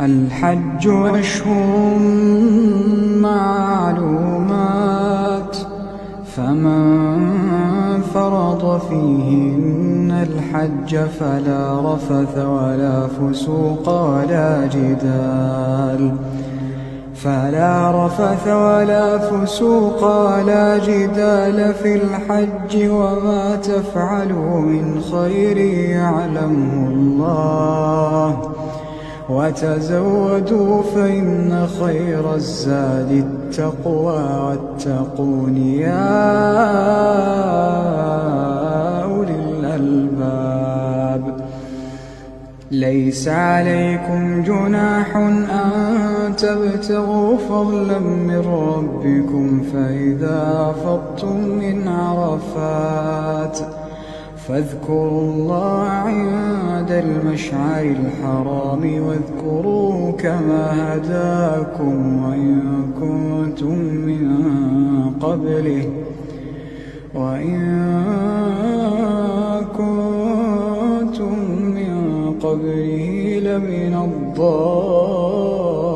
الحج أشهر معلومات، فمن فرض فيهن الحج فلا رفث ولا فسوق ولا جدال في الحج، وما تفعلوا من خير يعلمه الله، وتزودوا فإن خير الزاد التقوى، واتقون يا أولي الألباب. ليس عليكم جناح أن تبتغوا فضلا من ربكم، فإذا أفضتم من عرفات فاذكروا الله عند المشعر الحرام، واذكروه كما هداكم، وإن كنتم من قبله لمن الضالين.